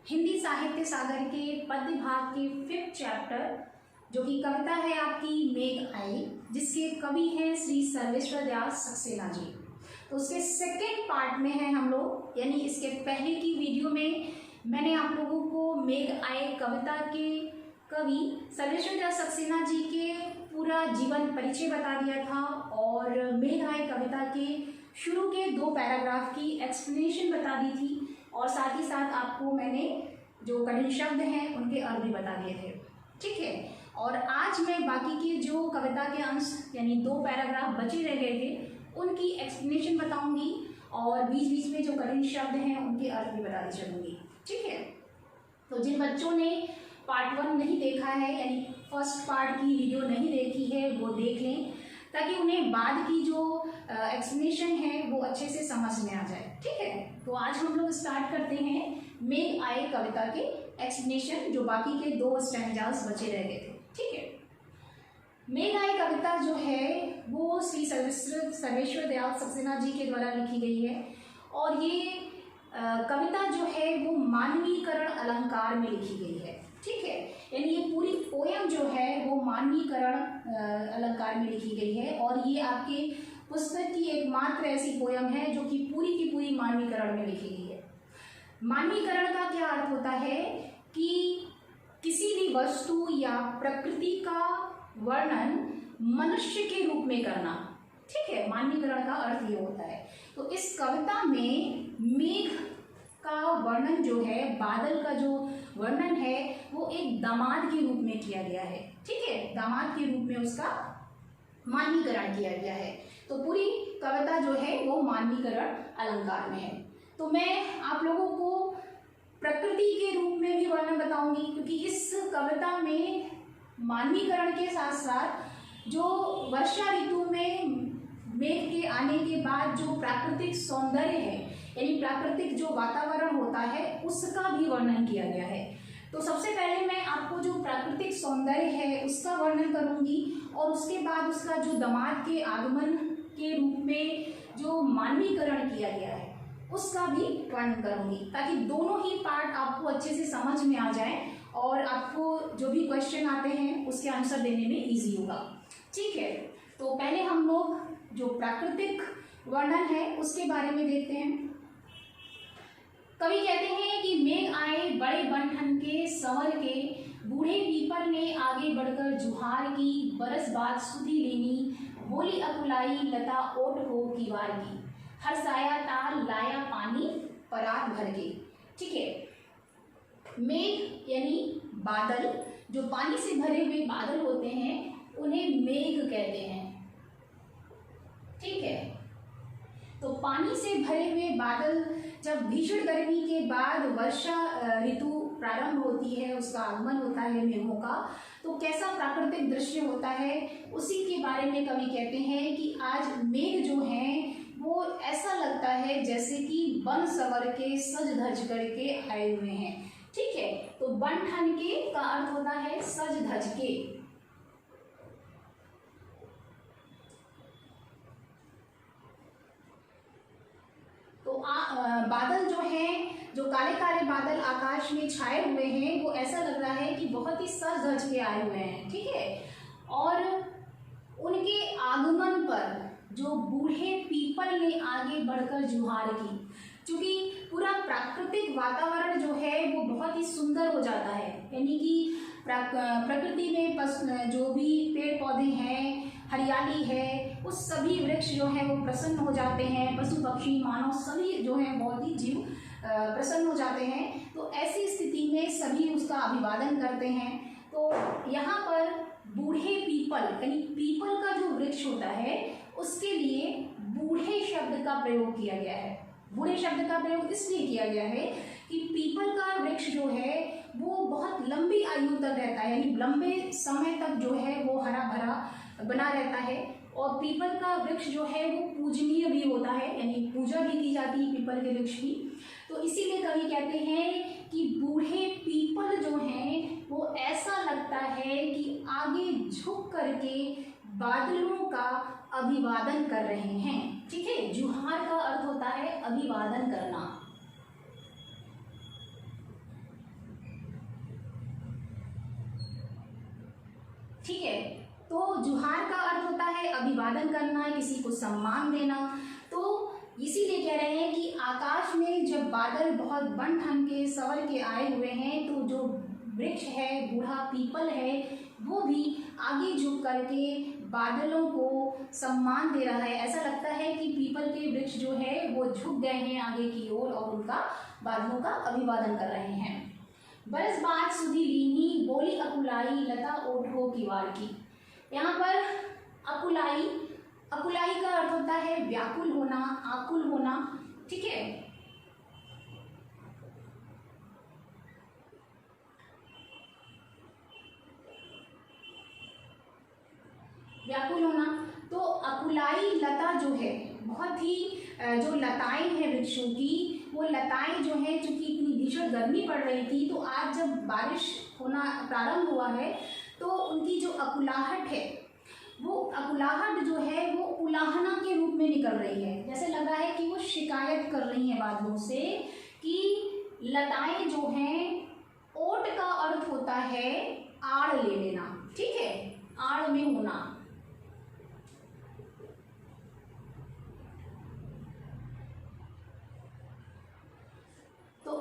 हिंदी साहित्य सागर के पद्य भाग के 5th चैप्टर जो कि कविता है आपकी मेघ आई, जिसके कवि हैं श्री सर्वेश्वर दयाल सक्सेना जी। तो उसके सेकेंड पार्ट में है हम लोग, यानी इसके पहले की वीडियो में मैंने आप लोगों को मेघ आए कविता के कवि सर्वेश्वर दयाल सक्सेना जी के पूरा जीवन परिचय बता दिया था और मेघ आए कविता के शुरू के 2 पैराग्राफ की एक्सप्लेनेशन बता दी थी और साथ ही साथ आपको मैंने जो कठिन शब्द हैं उनके अर्थ भी बता दिए थे। ठीक है, और आज मैं बाकी के जो कविता के अंश यानी 2 पैराग्राफ बचे रह गए थे उनकी एक्सप्लेनेशन बताऊंगी और बीच बीच में जो कठिन शब्द हैं उनके अर्थ भी बताती चलूँगी। ठीक है, तो जिन बच्चों ने पार्ट 1 नहीं देखा है यानी फर्स्ट पार्ट की वीडियो नहीं देखी है वो देख लें ताकि उन्हें बाद की जो एक्सप्लेनेशन है वो अच्छे से समझ में आ जाए। ठीक है, तो आज हम लोग स्टार्ट करते हैं मेघ आए कविता के एक्सप्लेनेशन जो बाकी के 2 स्टैंजास बचे रह गए थे। ठीक है, मेघ आए कविता जो है वो श्री सर्वेश्वर दयाल सक्सेना जी के द्वारा लिखी गई है और ये कविता जो है वो मानवीकरण अलंकार में लिखी गई है। ठीक है, यानी ये पूरी पोयम जो है वो मानवीकरण अलंकार में लिखी गई है और ये आपके पुस्तक की एकमात्र ऐसी पोयम है जो कि पूरी की पूरी मानवीकरण में लिखी गई है। मानवीकरण का क्या अर्थ होता है कि किसी भी वस्तु या प्रकृति का वर्णन मनुष्य के रूप में करना। ठीक है, मानवीकरण का अर्थ ये होता है। तो इस कविता में मेघ का वर्णन जो है, बादल का जो वर्णन है वो एक दामाद के रूप में किया गया है। ठीक है, दामाद के रूप में उसका मानवीकरण किया गया है। तो पूरी कविता जो है वो मानवीकरण अलंकार में है। तो मैं आप लोगों को प्रकृति के रूप में भी वर्णन बताऊंगी क्योंकि इस कविता में मानवीकरण के साथ साथ जो वर्षा ऋतु में मेघ के आने के बाद जो प्राकृतिक सौंदर्य है यानी प्राकृतिक जो वातावरण होता है उसका भी वर्णन किया गया है। तो सबसे पहले मैं आपको जो प्राकृतिक सौंदर्य है उसका वर्णन करूंगी और उसके बाद उसका जो दामाद के आगमन के रूप में जो मानवीकरण किया गया है उसका भी वर्णन करूंगी ताकि दोनों ही पार्ट आपको अच्छे से समझ में आ जाए और आपको जो भी क्वेश्चन आते हैं उसके आंसर देने में इजी होगा। ठीक है, तो पहले हम लोग जो प्राकृतिक वर्णन है उसके बारे में देखते हैं। कवि कहते हैं कि मेघ आए बड़े बनठन के संवर के, बूढ़े पीपल ने आगे बढ़कर जुहार की, बरस बाद सुधी लेनी, बोली अकुलाई लता ओट हो कीवार की, हरसाया ताल लाया पानी परात भर के। ठीक है, मेघ यानी बादल, जो पानी से भरे हुए बादल होते हैं उन्हें मेघ कहते हैं। ठीक है, तो पानी से भरे हुए बादल जब भीषण गर्मी के बाद वर्षा ऋतु प्रारंभ होती है, उसका आगमन होता है मेघों का, तो कैसा प्राकृतिक दृश्य होता है उसी के बारे में कवि कहते हैं कि आज मेघ जो हैं वो ऐसा लगता है जैसे कि बन सवर के सज धज करके आए हुए हैं। ठीक है, तो बन ठन के का अर्थ होता है सज धज के। तो बादल जो हैं, जो काले काले बादल आकाश में छाए हुए हैं वो ऐसा लग रहा है कि बहुत ही सज धज के आए हुए हैं। ठीक है, और उनके आगमन पर जो बूढ़े पीपल ने आगे बढ़कर जुहार की, क्योंकि पूरा प्राकृतिक वातावरण जो है वो बहुत ही सुंदर हो जाता है, यानी कि प्रकृति में जो भी पेड़ पौधे हैं, हरियाली है, उस सभी वृक्ष जो है वो प्रसन्न हो जाते हैं, पशु पक्षी मानव सभी जो है बहुत ही जीव प्रसन्न हो जाते हैं। तो ऐसी स्थिति में सभी उसका अभिवादन करते हैं। तो यहाँ पर बूढ़े पीपल यानी पीपल का जो वृक्ष होता है उसके लिए बूढ़े शब्द का प्रयोग किया गया है। बूढ़े शब्द का प्रयोग इसलिए किया गया है कि पीपल का वृक्ष जो है वो बहुत लंबी आयु तक रहता है, यानी लंबे समय तक जो है वो हरा भरा बना रहता है और पीपल का वृक्ष जो है वो पूजनीय भी होता है, यानी पूजा भी की जाती है पीपल के वृक्ष की। तो इसीलिए कवि कहते हैं कि बूढ़े पीपल जो हैं वो ऐसा लगता है कि आगे झुक करके बादलों का अभिवादन कर रहे हैं। ठीक है, जुहार का अर्थ होता है अभिवादन करना। ठीक है। तो जुहार का अर्थ होता है अभिवादन करना, किसी को सम्मान देना। तो इसीलिए कह रहे हैं कि आकाश में जब बादल बहुत बन ठन के संवर के आए हुए हैं तो जो वृक्ष है, बूढ़ा पीपल है, वो भी आगे झुक करके बादलों को सम्मान दे रहा है। ऐसा लगता है कि पीपल के वृक्ष जो है वो झुक गए हैं आगे की ओर और उनका बादलों का अभिवादन कर रहे हैं। बरस बाद सुधी लीनी, बोली अकुलाई, लता ओठो किवाड़ की। यहाँ पर अकुलाई, अकुलाई का अर्थ होता है व्याकुल होना, आकुल होना, ठीक है। व्याकुल होना। तो अकुलाई लता जो है, बहुत ही जो लताएं हैं वृक्षों की, वो लताएं जो हैं चूंकि इतनी भीषण गर्मी पड़ रही थी, तो आज जब बारिश होना प्रारंभ हुआ है तो उनकी जो अकुलाहट है, वो अकुलाहट जो है वो उलाहना के रूप में निकल रही है। जैसे लग रहा है कि वो शिकायत कर रही हैं बादलों से कि लताएं जो हैं, ओट का अर्थ होता है आड़ ले लेना, ठीक है, आड़ में होना। तो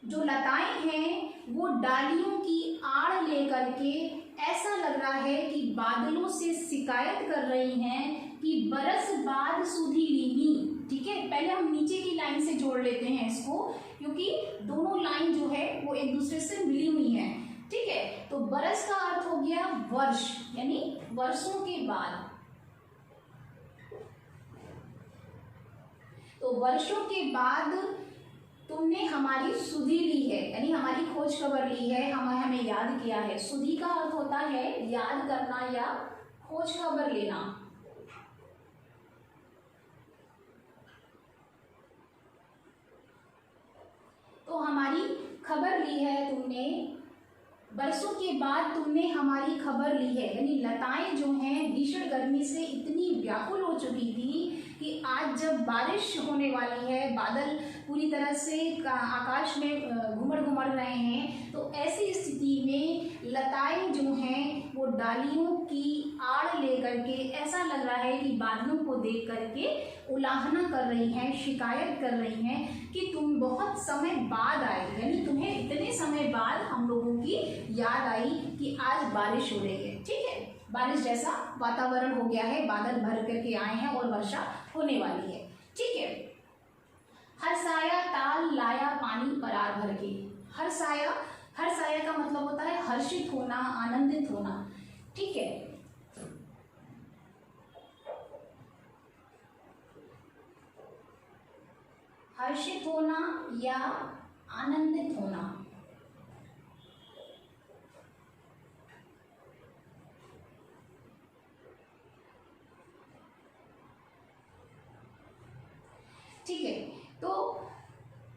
जो लताएं हैं वो डालियों की आड़ लेकर के ऐसा लग रहा है कि बादलों से शिकायत कर रही हैं कि बरस बाद सुधी लीनी, ठीक है। पहले हम नीचे की लाइन से जोड़ लेते हैं इसको, क्योंकि दोनों लाइन जो है वो एक दूसरे से मिली हुई हैं, ठीक है। तो बरस का अर्थ हो गया वर्ष, यानी वर्षों के बाद। तो वर्षों के बाद तुमने हमारी सुधि ली है, यानी हमारी खोज खबर ली है, हमें याद किया है। सुधि का अर्थ होता है याद करना या खोज खबर लेना। तो हमारी खबर ली है तुमने, बरसों के बाद तुमने हमारी खबर ली है, यानी लताएं जो हैं भीषण गर्मी से इतनी व्याकुल हो चुकी थी कि आज जब बारिश होने वाली है, बादल पूरी तरह से आकाश में घुमड़ रहे हैं, तो ऐसी स्थिति में लताएं जो हैं वो डालियों की आड़ लेकर के ऐसा लग रहा है कि बादलों को देख करके उलाहना कर रही हैं, शिकायत कर रही हैं कि तुम बहुत समय बाद आए, यानी तुम्हें इतने समय बाद हम लोगों की याद आई कि आज बारिश हो रही है, ठीक है। बारिश जैसा वातावरण हो गया है, बादल भर करके आए हैं और वर्षा होने वाली है, ठीक है। हर्षाया ताल लाया पानी परार भर के। हर्षाया, हर्षाया का मतलब होता है हर्षित होना, आनंदित होना, ठीक है। हर्षित होना या आनंदित होना। ठीक है। तो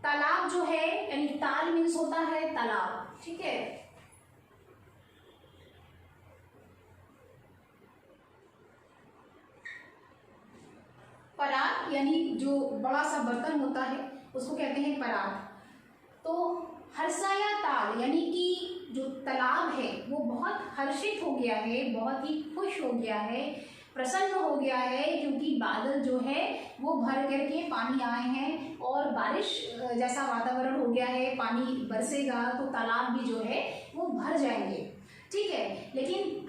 तालाब जो है, यानी ताल मीन्स होता है तालाब, ठीक है। परात यानी जो बड़ा सा बर्तन होता है उसको कहते हैं परात। तो हर्षाया ताल यानी कि जो तालाब है वो बहुत हर्षित हो गया है, बहुत ही खुश हो गया है, प्रसन्न हो गया है, क्योंकि बादल जो है वो भर करके पानी आए हैं और बारिश जैसा वातावरण हो गया है, पानी बरसेगा तो तालाब भी जो है वो भर जाएंगे, ठीक है। लेकिन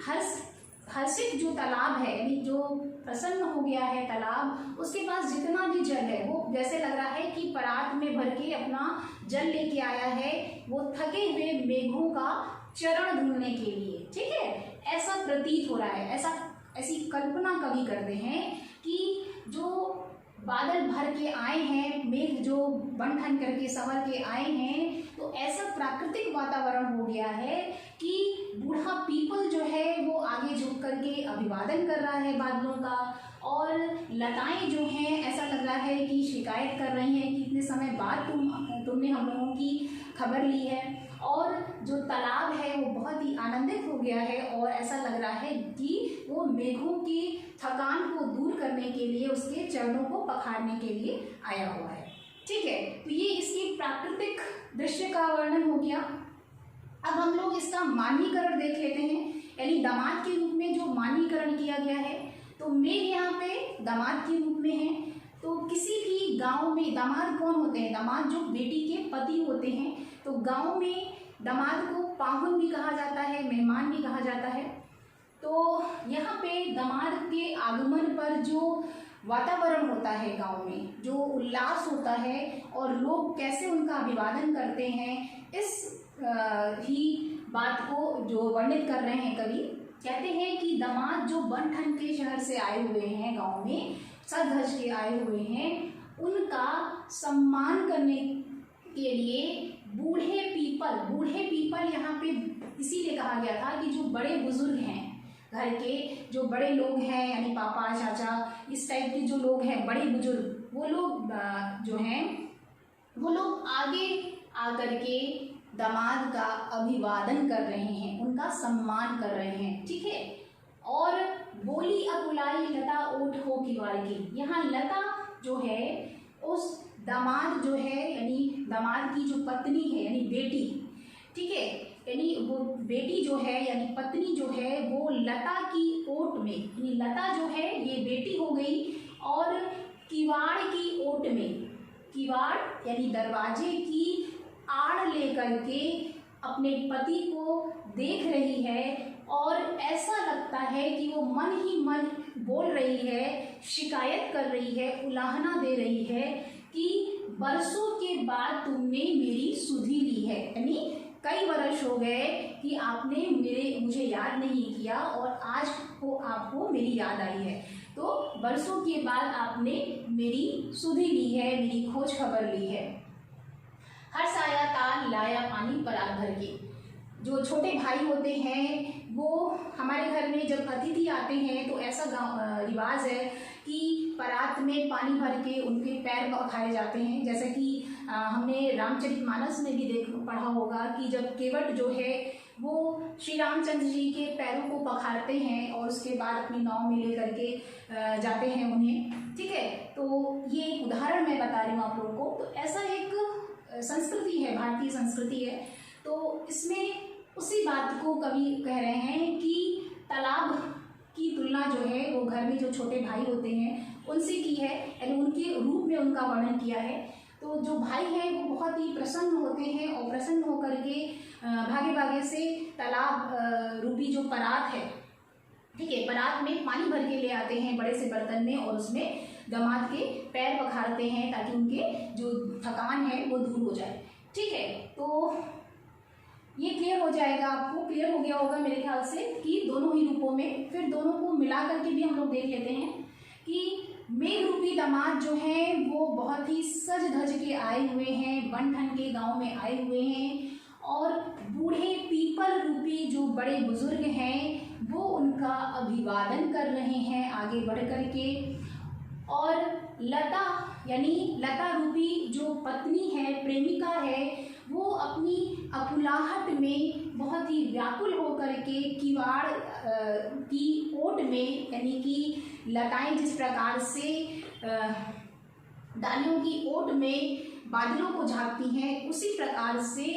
हर्षित जो तालाब है, यानी जो प्रसन्न हो गया है तालाब, उसके पास जितना भी जल है वो जैसे लग रहा है कि परात में भर के अपना जल लेके आया है, वो थके हुए मेघों का चरण धुलने के लिए, ठीक है। ऐसा प्रतीत हो रहा है, ऐसी कल्पना कवि करते हैं कि जो बादल भर के आए हैं, मेघ जो बन ठन करके संवर के आए हैं, तो ऐसा प्राकृतिक वातावरण हो गया है कि बूढ़ा पीपल जो है वो आगे झुक करके अभिवादन कर रहा है बादलों का, और लताएं जो हैं ऐसा लग रहा है कि शिकायत कर रही हैं कि इतने समय बाद तुमने हम लोगों की खबर ली है, और जो तालाब है वो बहुत ही आनंदित हो गया है और ऐसा लग रहा है कि वो मेघों की थकान को दूर करने के लिए उसके चरणों को पखारने के लिए आया हुआ है, ठीक है। तो ये इसकी प्राकृतिक दृश्य का वर्णन हो गया। अब हम लोग इसका मानवीकरण देख लेते हैं यानी दामाद के रूप में जो मानवीकरण किया गया है। तो मेघ यहाँ पे दामाद के रूप में है। तो किसी भी गांव में दामाद कौन होते हैं? दामाद जो बेटी के पति होते हैं। तो गांव में दामाद को पाहुन भी कहा जाता है, मेहमान भी कहा जाता है। तो यहाँ पे दामाद के आगमन पर जो वातावरण होता है गांव में, जो उल्लास होता है और लोग कैसे उनका अभिवादन करते हैं, इस ही बात को जो वर्णित कर रहे हैं कवि। कहते हैं कि दामाद जो बन ठन के शहर से आए हुए हैं, गांव में सज धज के आए हुए हैं, उनका सम्मान करने के लिए बूढ़े पीपल यहाँ पे इसीलिए कहा गया था कि जो बड़े बुजुर्ग हैं, घर के जो बड़े लोग हैं, यानी पापा चाचा इस टाइप के जो लोग हैं, बड़े बुजुर्ग, वो लोग जो हैं वो लोग आगे आकर के दामाद का अभिवादन कर रहे हैं, उनका सम्मान कर रहे हैं। ठीक है। और बोली अकुलाई लता ओठ हो किवाड़ की, यहाँ लता जो है उस दामाद जो है, यानी दामाद की जो पत्नी है, यानी बेटी, ठीक है, यानी वो बेटी जो है यानी पत्नी जो है वो लता की ओट में, यानी लता जो है ये बेटी हो गई, और किवाड़ की ओट में, किवाड़ यानी दरवाजे की आड़ लेकर के अपने पति को देख रही है, और ऐसा लगता है कि वो मन ही मन बोल रही है, शिकायत कर रही है, उलाहना दे रही है कि बरसों के बाद तुमने मेरी सुधि ली है, यानी कई वर्ष हो गए कि आपने मुझे याद नहीं किया और आज को आपको मेरी याद आई है। तो बरसों के बाद आपने मेरी सुधि ली है, मेरी खोज खबर ली है। हर्ष आया ताल लाया पानी परात भर के, जो छोटे भाई होते हैं वो हमारे घर में जब अतिथि आते हैं तो ऐसा रिवाज है कि परात में पानी भर के उनके पैर पखारे जाते हैं। जैसे कि हमने रामचरितमानस में भी पढ़ा होगा कि जब केवट जो है वो श्री रामचंद्र जी के पैरों को पखारते हैं और उसके बाद अपनी नाव में लेकर के जाते हैं उन्हें। ठीक है, तो ये एक उदाहरण मैं बता रही हूँ आप लोगों को। तो ऐसा एक संस्कृति है, भारतीय संस्कृति है। तो इसमें उसी बात को कवि कह रहे हैं कि तालाब की तुलना जो है वो घर में जो छोटे भाई होते हैं उनसे की है, यानी उनके रूप में उनका वर्णन किया है। तो जो भाई हैं वो बहुत ही प्रसन्न होते हैं और प्रसन्न होकर के भागे भागे से तालाब रूपी जो परात है, ठीक है, परात में पानी भर के ले आते हैं बड़े से बर्तन में, और उसमें दामाद के पैर पखारते हैं ताकि उनके जो थकान है वो दूर हो जाए। ठीक है, तो ये क्लियर हो जाएगा, आपको क्लियर हो गया होगा मेरे ख्याल से कि दोनों ही रूपों में। फिर दोनों को मिला करके भी हम लोग देख लेते हैं कि मेघ रूपी दामाद जो हैं वो बहुत ही सज धज के आए हुए हैं, बन ठन के गांव में आए हुए हैं, और बूढ़े पीपल रूपी जो बड़े बुजुर्ग हैं वो उनका अभिवादन कर रहे हैं आगे बढ़ कर के। और लता यानी लता रूपी जो पत्नी है, प्रेमिका है, वो अपनी अकुलाहट में बहुत ही व्याकुल होकर के किवाड़ की ओट में, यानी कि लताएं जिस प्रकार से डालियों की ओट में बादलों को झांकती हैं, उसी प्रकार से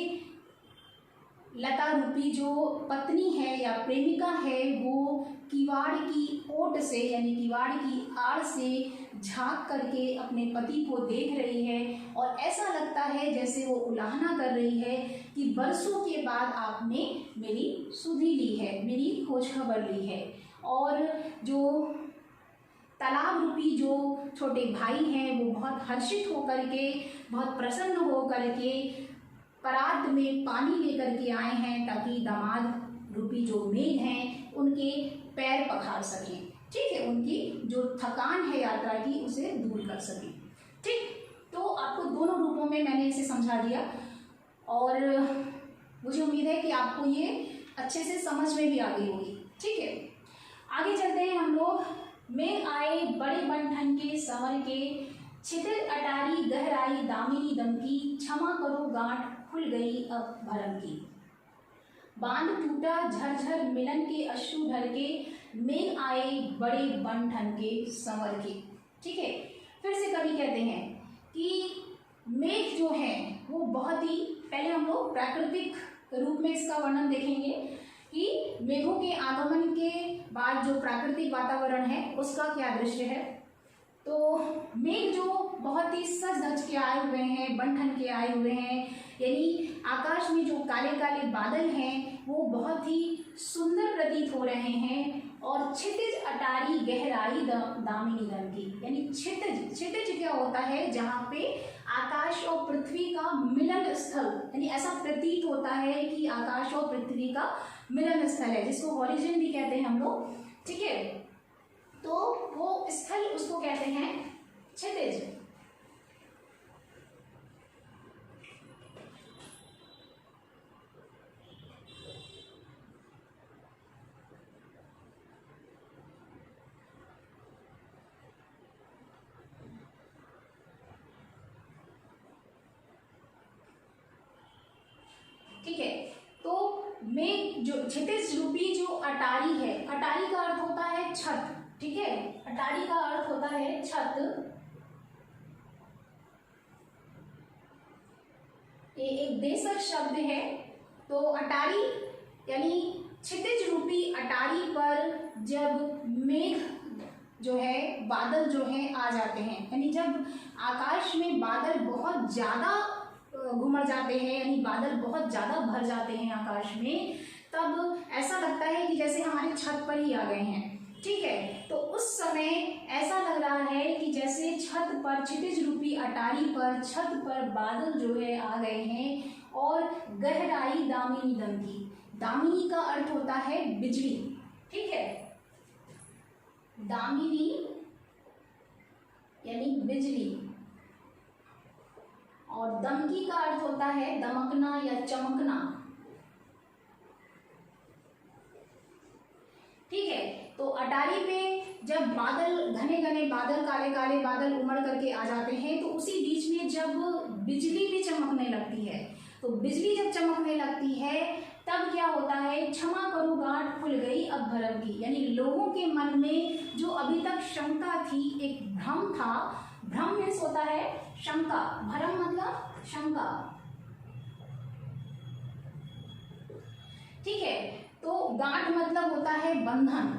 लता रूपी जो पत्नी है या प्रेमिका है वो किवाड़ की ओट से, यानी किवाड़ की आड़ से झांक करके अपने पति को देख रही है, और ऐसा लगता है जैसे वो उलाहना कर रही है कि बरसों के बाद आपने मेरी सुधि ली है, मेरी खोज खबर ली है। और जो तालाब रूपी जो छोटे भाई हैं वो बहुत हर्षित होकर के, बहुत प्रसन्न होकर के परात में पानी लेकर के आए हैं ताकि दामाद रूपी जो मेघ हैं उनके पैर पखार सकें। ठीक है, उनकी जो थकान है यात्रा की उसे दूर कर सकें। ठीक, तो आपको दोनों रूपों में मैंने इसे समझा दिया, और मुझे उम्मीद है कि आपको ये अच्छे से समझ में भी आ गई होगी। ठीक है, आगे चलते हैं हम लोग। मेघ आए बड़े बन ठन के संवर के, छितिर अटारी गहराई दामिनी दम की, क्षमा करो गांठ खुल गई अब भरम की। बांध टूटा झरझर मिलन के अश्रु ढर के, मेघ आए बड़े बन ठन के संवर के। ठीक है, फिर से कवि कहते हैं कि मेघ जो है वो बहुत ही, पहले हम लोग प्राकृतिक रूप में इसका वर्णन देखेंगे कि मेघों के आगमन के बाद जो प्राकृतिक वातावरण है उसका क्या दृश्य है। तो मेघ जो बहुत ही सज धज के आए हुए हैं, बन ठन के आए हुए हैं, यानी आकाश में जो काले काले बादल हैं वो बहुत ही सुंदर प्रतीत हो रहे हैं। और क्षितिज अटारी गहराई दामिनी दम की, यानी क्षितिज, क्षितिज क्या होता है, जहाँ पे आकाश और पृथ्वी का मिलन स्थल, यानी ऐसा प्रतीत होता है कि आकाश और पृथ्वी का मिलन स्थल है, जिसको हॉरिजन भी कहते हैं हम लोग, ठीक है। तो वो स्थल उसको कहते हैं क्षितिज। ठीक है, तो मेघ जो क्षितिज रूपी जो अटारी है, अटारी का अर्थ होता है छत, ठीक है, अटारी का अर्थ होता है छत। ये एक देशज शब्द है। तो अटारी यानी क्षितिज रूपी अटारी पर जब मेघ जो है, बादल जो है आ जाते हैं, यानी जब आकाश में बादल बहुत ज्यादा घुमड़ जाते हैं, यानी बादल बहुत ज्यादा भर जाते हैं आकाश में, तब ऐसा लगता है कि जैसे हमारे छत पर ही आ गए हैं, ठीक है। तो उस समय ऐसा लग रहा है कि जैसे छत पर, क्षितिज रूपी अटारी पर, छत पर बादल जो है आ गए हैं। और गहराई दामिनी दम की, दामिनी का अर्थ होता है बिजली, ठीक है, दामिनी यानी बिजली, और दमकी का अर्थ होता है दमकना या चमकना, ठीक है। तो अटारी पे जब बादल, घने घने बादल, काले काले बादल उमड़ करके आ जाते हैं, तो उसी बीच में जब बिजली भी चमकने लगती है, तो बिजली जब चमकने लगती है तब क्या होता है, क्षमा करो गांठ खुल गई अब भरम की, यानी लोगों के मन में जो अभी तक शंका थी, एक भ्रम था, भ्रम मीन्स होता है शंका, भरम मतलब शंका, ठीक है। तो गांठ मतलब होता है बंधन,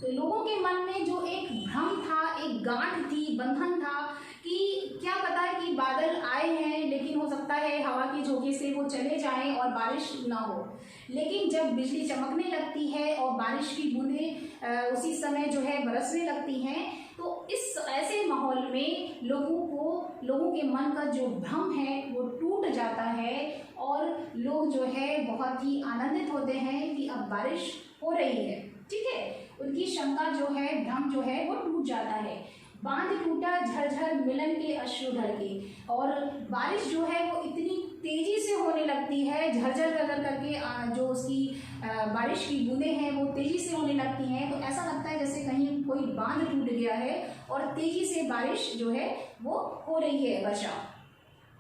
तो लोगों के मन में जो एक भ्रम था, एक गांठ थी, बंधन था कि क्या पता है कि बादल आए हैं, लेकिन हो सकता है हवा के झोंके से वो चले जाएं और बारिश ना हो। लेकिन जब बिजली चमकने लगती है और बारिश की बूंदें उसी समय जो है बरसने लगती हैं, तो इस ऐसे माहौल में लोगों के मन का जो भ्रम है वो टूट जाता है और लोग जो है बहुत ही आनंदित होते हैं कि अब बारिश हो रही है, ठीक है। उनकी शंका जो है, भ्रम जो है वो टूट जाता है। बांध टूटा झरझर मिलन के अश्रु ढर के, और बारिश जो है वो इतनी तेजी से होने लगती है, झरझर झरझर करके जो उसकी बारिश की बूंदें हैं वो तेजी से होने लगती हैं। तो ऐसा लगता है जैसे कहीं कोई बांध टूट गया है और तेजी से बारिश जो है वो हो रही है, वर्षा।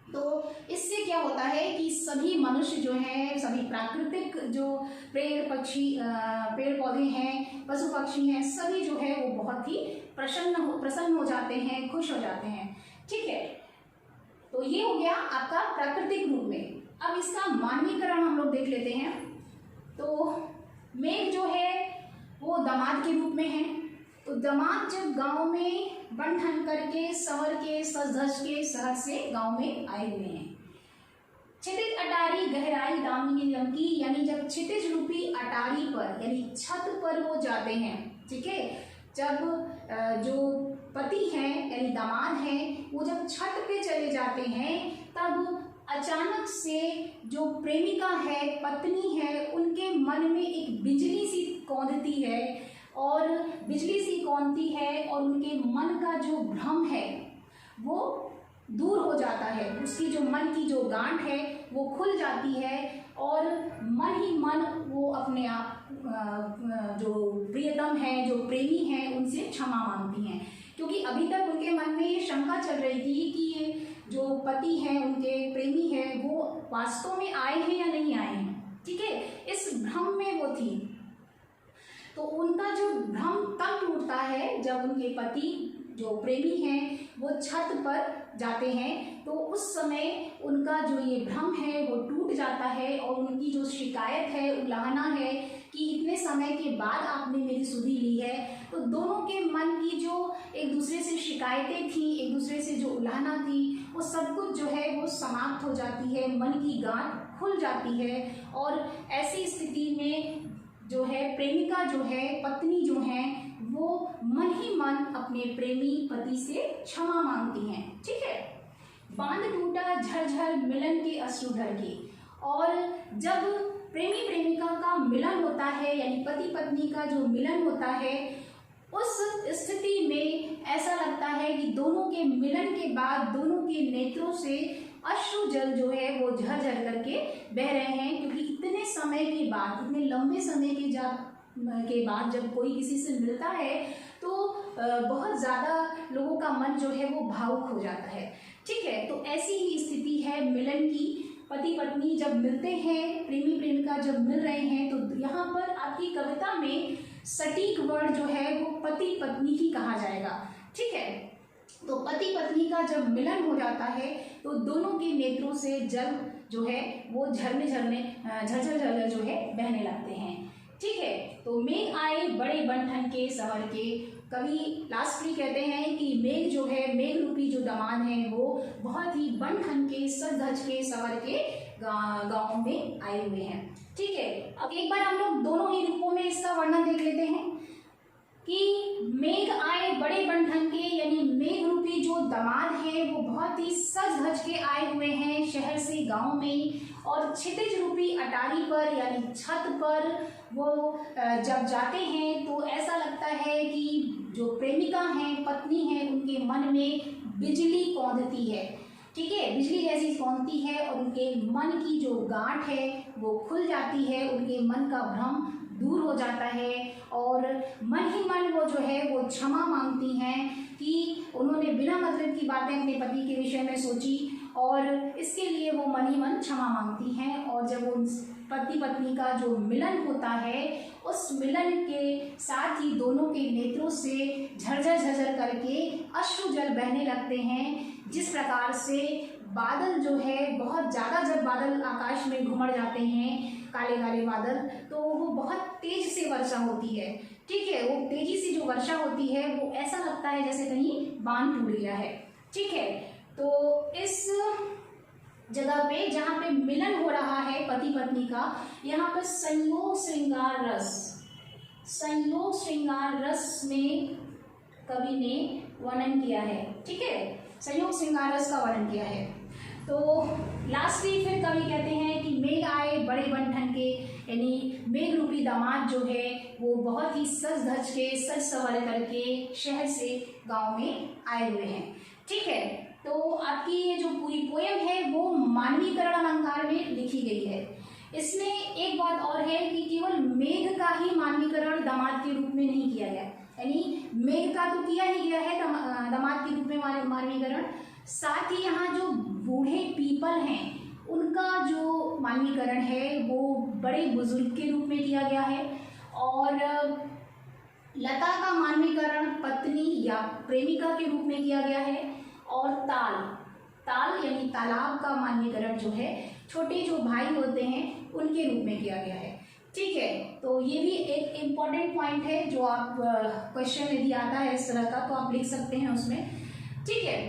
तो इससे क्या होता है कि सभी मनुष्य जो हैं, सभी प्राकृतिक जो पेड़ पौधे हैं, पशु पक्षी हैं, सभी जो है वो बहुत ही प्रसन्न हो जाते हैं, खुश हो जाते हैं, ठीक है। तो ये हो गया आपका प्राकृतिक रूप में। अब इसका मानवीकरण हम लोग देख लेते हैं। तो मेघ जो है वो दामाद के रूप में है। तो दामाद जब गांव में बन ठन करके शहर के सज धज के शहर से गांव में आए हुए हैं। क्षितिज अटारी गहराई दामिनी दम की, यानी जब क्षितिज रूपी अटारी पर यानी छत पर वो जाते हैं, ठीक है। जब जो पति हैं यानी दामाद हैं वो जब छत पे चले जाते हैं, तब अचानक से जो प्रेमिका है, पत्नी है, उनके मन में एक बिजली सी कौंधती है, और बिजली सी कौंधती है और उनके मन का जो भ्रम है वो दूर हो जाता है। उसकी जो मन की जो गांठ है वो खुल जाती है और मन ही मन वो अपने आप जो प्रियतम है, जो प्रेमी है, उनसे क्षमा मांगती हैं। क्योंकि अभी तक उनके मन में ये शंका चल रही थी कि ये जो पति हैं, उनके प्रेमी हैं, वो वास्तव में आए हैं या नहीं आए हैं, ठीक है। इस भ्रम में वो थी। तो उनका जो भ्रम तब टूटता है जब उनके पति जो प्रेमी हैं वो छत पर जाते हैं, तो उस समय उनका जो ये भ्रम है वो टूट जाता है और उनकी जो शिकायत है, उलाहना है कि इतने समय के बाद आपने मेरी सुधि ली है, तो दोनों के मन की जो एक दूसरे से शिकायतें थी, एक दूसरे से जो उलाहना थी, वो सब कुछ जो है वो समाप्त हो जाती है, मन की गांठ खुल जाती है। और ऐसी स्थिति में जो है प्रेमिका जो है, पत्नी जो है, वो मन ही मन अपने प्रेमी पति से क्षमा मांगती हैं। ठीक है, बांध टूटा झरझर मिलन के अश्रु ढर के। और जब प्रेमी प्रेमिका का मिलन होता है, यानी पति पत्नी का जो मिलन होता है, उस स्थिति में ऐसा लगता है कि दोनों के मिलन के बाद दोनों के नेत्रों से अश्रु जल जो है वो झरझर करके बह रहे हैं, क्योंकि इतने समय के बाद, इतने लंबे समय के बाद जब कोई किसी से मिलता है तो बहुत ज़्यादा लोगों का मन जो है वो भावुक हो जाता है। ठीक है, तो ऐसी ही स्थिति है मिलन की। पति पत्नी जब मिलते हैं, प्रेमी प्रेमिका जब मिल रहे हैं, तो यहाँ पर आपकी कविता में सटीक वर्ड जो है वो पति पत्नी ही कहा जाएगा। ठीक है, तो पति पत्नी का जब मिलन हो जाता है तो दोनों के नेत्रों से जल जो है वो झरझर जो है बहने लगते हैं। ठीक है, तो मेघ आए बड़े बन के सवर के। कवि लास्टली कहते हैं कि मेघ जो है, मेघ रूपी जो दामाद है, वो बहुत ही बन ठन के सज धज के सवर के गाँव में आए हुए हैं। ठीक है, अब एक बार हम लोग दोनों ही रूपों में इसका वर्णन देख लेते हैं कि मेघ आए बड़े बन ठन के, यानी मेघ रूपी जो दामाद है वो बहुत ही सज धज के आए हुए हैं शहर से गांव में, और क्षितिज रूपी अटारी पर यानी छत पर वो जब जाते हैं तो ऐसा लगता है कि जो प्रेमिका हैं, पत्नी हैं, उनके मन में बिजली कौंधती है। ठीक है, बिजली जैसी कौंधती है और उनके मन की जो गांठ है वो खुल जाती है, उनके मन का भ्रम दूर हो जाता है और मन ही मन वो जो है वो क्षमा मांगती हैं कि उन्होंने बिना मतलब की बातें अपने पति के विषय में सोची और इसके लिए वो मन ही मन क्षमा मांगती हैं। और जब उन पति पत्नी का जो मिलन होता है, उस मिलन के साथ ही दोनों के नेत्रों से झरझर करके अश्रु जल बहने लगते हैं। जिस प्रकार से बादल जो है बहुत ज़्यादा, जब बादल आकाश में घुमड़ जाते हैं, काले काले बादल, तो वो बहुत तेज से वर्षा होती है। ठीक है, वो तेजी से जो वर्षा होती है वो ऐसा लगता है जैसे कहीं बांध टूट गया है। ठीक है, तो इस जगह पे जहाँ पे मिलन हो रहा है पति पत्नी का, यहाँ पर संयोग श्रृंगार रस में कवि ने वर्णन किया है। ठीक है, संयोग श्रृंगार रस का वर्णन किया है। तो लास्टली फिर कवि कहते हैं कि मेघ आए बड़े बन ठन के, यानी मेघ रूपी दामाद जो है वो बहुत ही सज धज के, सज सवर करके शहर से गांव में आए हुए हैं। ठीक है, तो आपकी ये जो पूरी पोयम है वो मानवीकरण अलंकार में लिखी गई है। इसमें एक बात और है कि केवल मेघ का ही मानवीकरण दामाद के रूप में नहीं किया गया, यानी मेघ का तो किया ही गया है दामाद के रूप में मानवीकरण, साथ ही यहाँ जो बूढ़े पीपल हैं उनका जो मानवीकरण है वो बड़े बुजुर्ग के रूप में किया गया है, और लता का मानवीकरण पत्नी या प्रेमिका के रूप में किया गया है, और ताल यानी तालाब का मानवीकरण जो है छोटे जो भाई होते हैं उनके रूप में किया गया है। ठीक है, तो ये भी एक इम्पॉर्टेंट पॉइंट है जो आप क्वेश्चन यदि आता है इस तरह का तो आप लिख सकते हैं उसमें। ठीक है,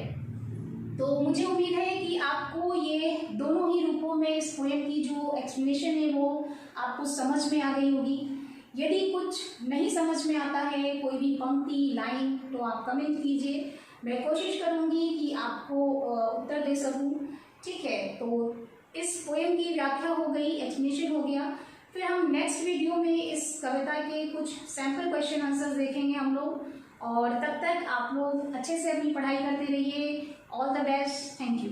तो मुझे उम्मीद है कि आपको ये दोनों ही रूपों में इस पोएम की जो एक्सप्लेनेशन है वो आपको समझ में आ गई होगी। यदि कुछ नहीं समझ में आता है, कोई भी पंक्ति लाइन, तो आप कमेंट कीजिए, मैं कोशिश करूँगी कि आपको उत्तर दे सकूँ। ठीक है, तो इस पोएम की व्याख्या हो गई, एक्सप्लेनेशन हो गया। फिर हम नेक्स्ट वीडियो में इस कविता के कुछ सैम्पल क्वेश्चन आंसर्स देखेंगे हम लोग, और तब तक आप लोग अच्छे से अपनी पढ़ाई करते रहिए। All the best, thank you.